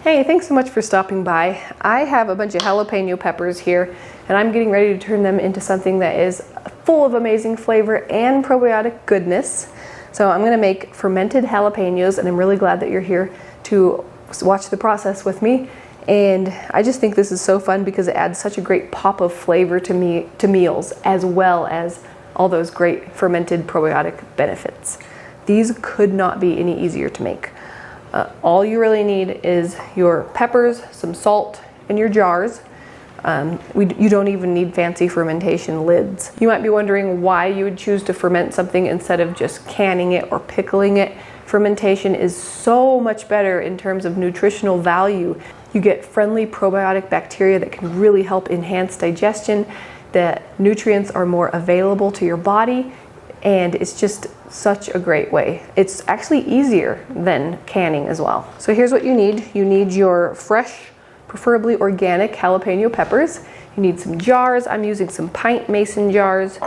Hey, thanks so much for stopping by. I have a bunch of jalapeno peppers here, and I'm getting ready to turn them into something that is full of amazing flavor and probiotic goodness. So I'm gonna make fermented jalapenos, and I'm really glad that you're here to watch the process with me. And I just think this is so fun because it adds such a great pop of flavor to meals, as well as all those great fermented probiotic benefits. These could not be any easier to make. All you really need is your peppers, some salt, and your jars. You don't even need fancy fermentation lids. You might be wondering why you would choose to ferment something instead of just canning it or pickling it. Fermentation is so much better in terms of nutritional value. You get friendly probiotic bacteria that can really help enhance digestion. The nutrients are more available to your body, and it's just such a great way. It's actually easier than canning as well. So here's what you need. You need your fresh, preferably organic jalapeno peppers. You need some jars. I'm using some pint mason jars.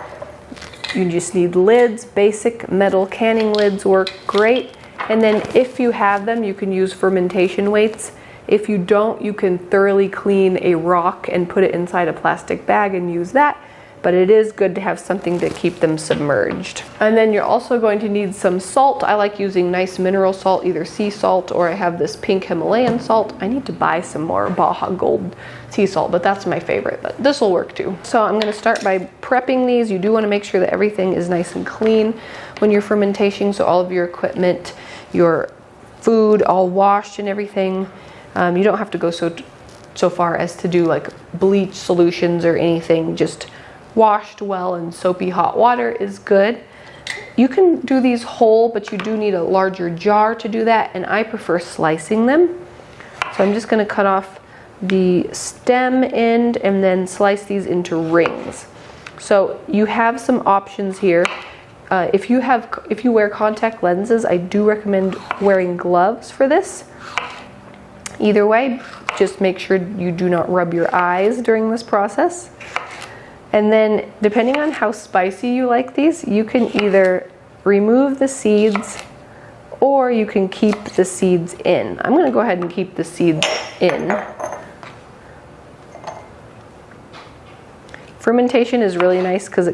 You just need lids. Basic metal canning lids work great. And then if you have them, you can use fermentation weights. If you don't, you can thoroughly clean a rock and put it inside a plastic bag and use that. But it is good to have something to keep them submerged. And then you're also going to need some salt. I like using nice mineral salt, either sea salt, or I have this pink Himalayan salt. I need to buy some more Baja Gold sea salt, but that's my favorite, but this will work too. So I'm gonna start by prepping these. You do wanna make sure that everything is nice and clean when you're fermentation, so all of your equipment, your food, all washed and everything. You don't have to go so far as to do like bleach solutions or anything, just washed well in soapy hot water is good. You can do these whole, but you do need a larger jar to do that, and I prefer slicing them. So I'm just going to cut off the stem end and then slice these into rings. So you have some options here. If you wear contact lenses, I do recommend wearing gloves for this. Either way, just make sure you do not rub your eyes during this process. And then, depending on how spicy you like these, you can either remove the seeds or you can keep the seeds in. I'm going to go ahead and keep the seeds in. Fermentation is really nice because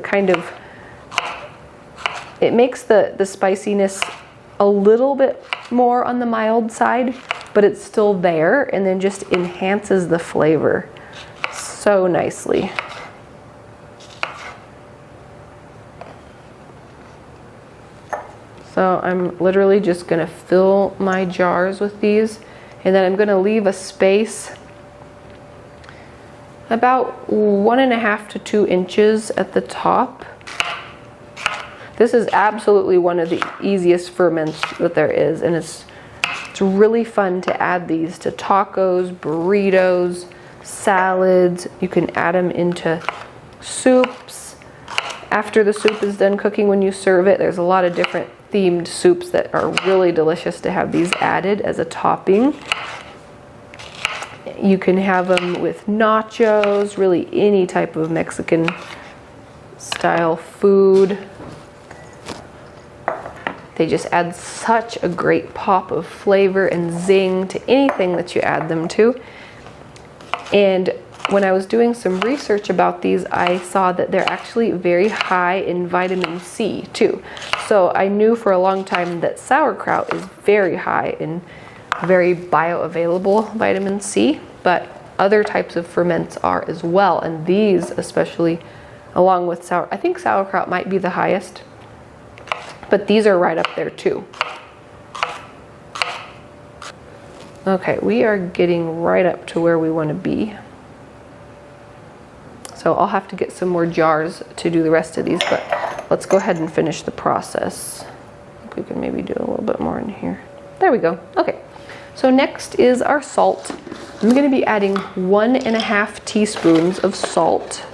it makes the spiciness a little bit more on the mild side, but it's still there, and then just enhances the flavor so nicely. So I'm literally just going to fill my jars with these, and then I'm going to leave a space about 1.5 to 2 inches at the top. This is absolutely one of the easiest ferments that there is, and it's really fun to add these to tacos, burritos, salads. You can add them into soups. After the soup is done cooking, when you serve it, there's a lot of different themed soups that are really delicious to have these added as a topping. You can have them with nachos, really any type of Mexican style food. They just add such a great pop of flavor and zing to anything that you add them to. And when I was doing some research about these, I saw that they're actually very high in vitamin C too. So I knew for a long time that sauerkraut is very high in very bioavailable vitamin C, but other types of ferments are as well. And these especially, along with I think sauerkraut might be the highest, but these are right up there too. Okay, we are getting right up to where we want to be. So I'll have to get some more jars to do the rest of these, but let's go ahead and finish the process. I think we can maybe do a little bit more in here. There we go. Okay, so next is our salt. I'm going to be adding 1.5 teaspoons of salt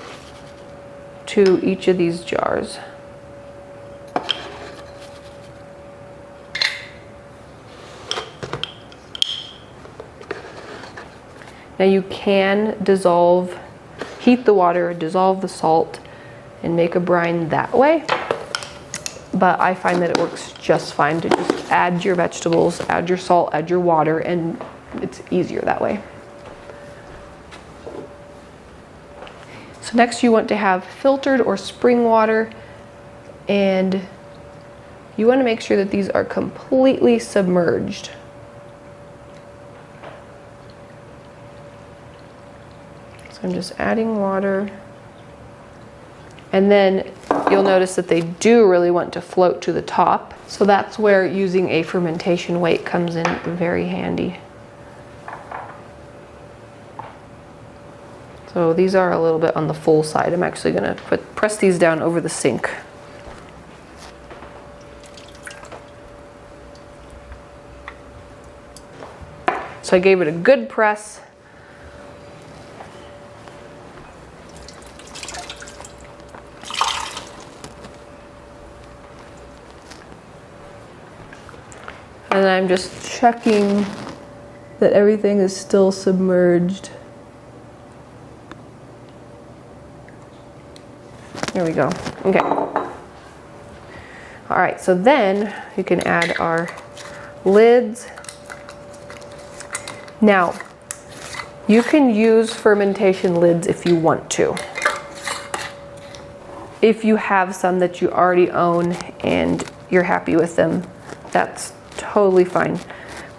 to each of these jars. Now you can heat the water, dissolve the salt, and make a brine that way. But I find that it works just fine to just add your vegetables, add your salt, add your water, and it's easier that way. So next you want to have filtered or spring water, and you want to make sure that these are completely submerged. So I'm just adding water. And then you'll notice that they do really want to float to the top. So that's where using a fermentation weight comes in very handy. So these are a little bit on the full side. I'm actually going to press these down over the sink. So I gave it a good press. And I'm just checking that everything is still submerged. There we go. Okay. All right, so then you can add our lids. Now, you can use fermentation lids if you want to. If you have some that you already own and you're happy with them, that's totally fine.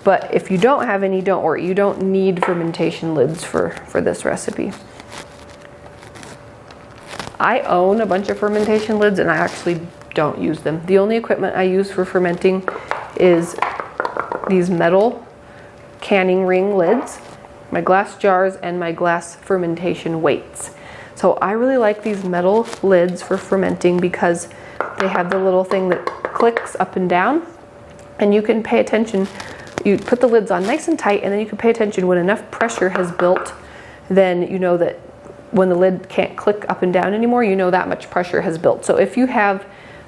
But if you don't have any, don't worry. You don't need fermentation lids for this recipe. I own a bunch of fermentation lids and I actually don't use them. The only equipment I use for fermenting is these metal canning ring lids, my glass jars, and my glass fermentation weights. So I really like these metal lids for fermenting because they have the little thing that clicks up and down, and you can pay attention. You put the lids on nice and tight, and then you can pay attention when enough pressure has built. Then you know that when the lid can't click up and down anymore, you know that much pressure has built. So if you have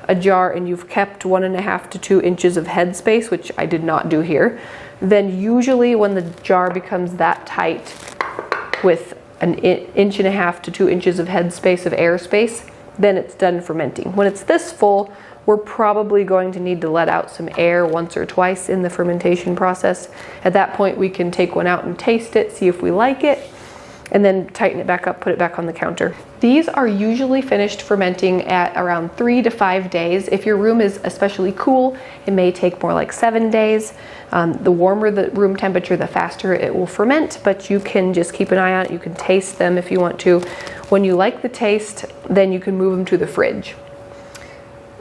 a jar and you've kept 1.5 to 2 inches of headspace, which I did not do here, then usually when the jar becomes that tight with 1.5 to 2 inches of headspace of airspace, then it's done fermenting. When it's this full, we're probably going to need to let out some air once or twice in the fermentation process. At that point, we can take one out and taste it, see if we like it, and then tighten it back up, put it back on the counter. These are usually finished fermenting at around 3 to 5 days. If your room is especially cool, it may take more like 7 days. The warmer the room temperature, the faster it will ferment, but you can just keep an eye on it. You can taste them if you want to. When you like the taste, then you can move them to the fridge.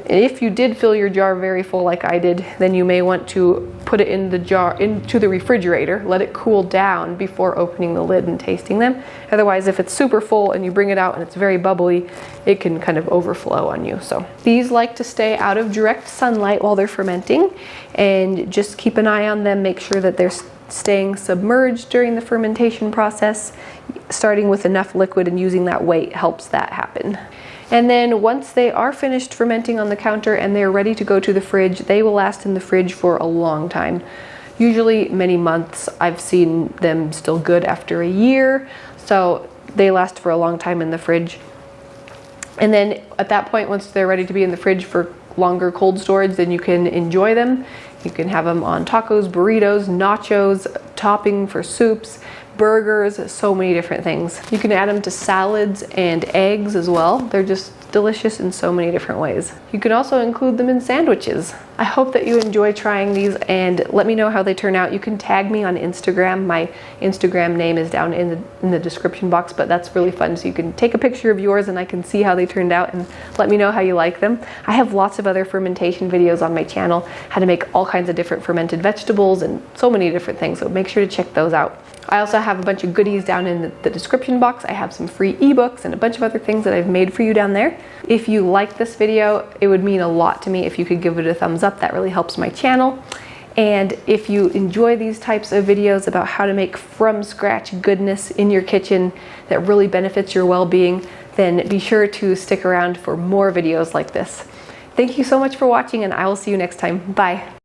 If you did fill your jar very full like I did, then you may want to put it in the jar into the refrigerator, let it cool down before opening the lid and tasting them. Otherwise, if it's super full and you bring it out and it's very bubbly, it can kind of overflow on you. So these like to stay out of direct sunlight while they're fermenting, and just keep an eye on them. Make sure that they're staying submerged during the fermentation process. Starting with enough liquid and using that weight helps that happen. And then once they are finished fermenting on the counter and they're ready to go to the fridge, they will last in the fridge for a long time. Usually many months. I've seen them still good after a year. So they last for a long time in the fridge. And then at that point, once they're ready to be in the fridge for longer cold storage, then you can enjoy them. You can have them on tacos, burritos, nachos, topping for soups, burgers, so many different things. You can add them to salads and eggs as well. They're just delicious in so many different ways. You can also include them in sandwiches. I hope that you enjoy trying these, and let me know how they turn out. You can tag me on Instagram. My Instagram name is down in the description box, but that's really fun. So you can take a picture of yours and I can see how they turned out and let me know how you like them. I have lots of other fermentation videos on my channel, how to make all kinds of different fermented vegetables and so many different things. So make sure to check those out. I also have a bunch of goodies down in the description box. I have some free ebooks and a bunch of other things that I've made for you down there. If you like this video, it would mean a lot to me if you could give it a thumbs up. That really helps my channel. And if you enjoy these types of videos about how to make from scratch goodness in your kitchen that really benefits your well-being, then be sure to stick around for more videos like this. Thank you so much for watching, and I will see you next time. Bye.